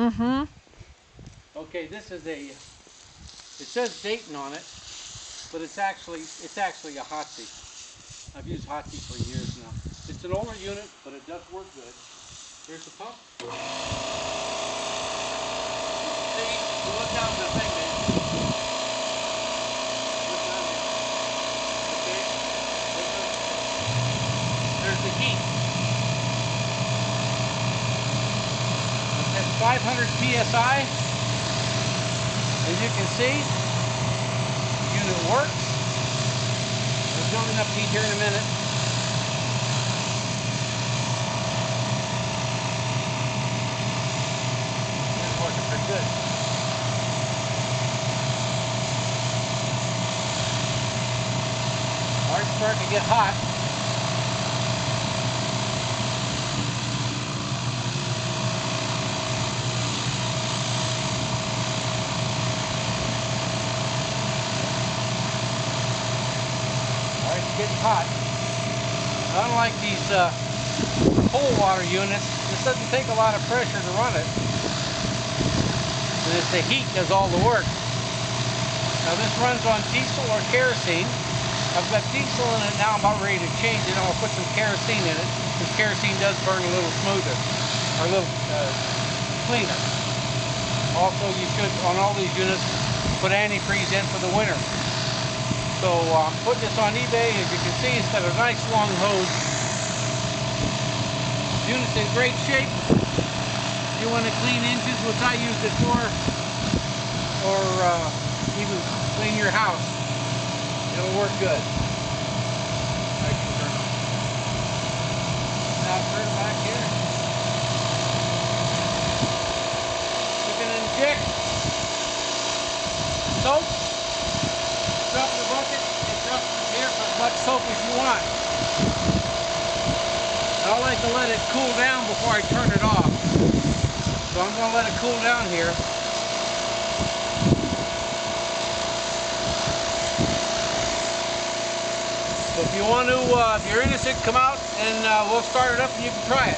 Mm-hmm. Okay, this is a, it says Dayton on it, but it's actually a Hotsy. I've used Hotsy for years now. It's an older unit, but it does work good. Here's the pump. See, you look down the thing there. Look down there. Okay? There's the heat. It's 500 psi. As you can see, the unit works. We're building up heat here in a minute. It's working pretty good. All right, it's starting to get hot. It's getting hot. Unlike these cold water units, this doesn't take a lot of pressure to run it. And it's the heat does all the work. Now this runs on diesel or kerosene. I've got diesel in it now. I'm about ready to change it. I'm going to put some kerosene in it, because kerosene does burn a little smoother, or a little cleaner. Also, you should, on all these units, put antifreeze in for the winter. So I'm putting this on eBay. As you can see, it's got a nice long hose. The unit's in great shape. If you want to clean engines, which I used it for, or even clean your house, it'll work good. I can turn it on. Now turn it back here. You can inject soap. Drop in the bucket and drop it here for as much soap as you want. And I like to let it cool down before I turn it off. So I'm going to let it cool down here. So if you want to, if you're interested, come out and we'll start it up and you can try it.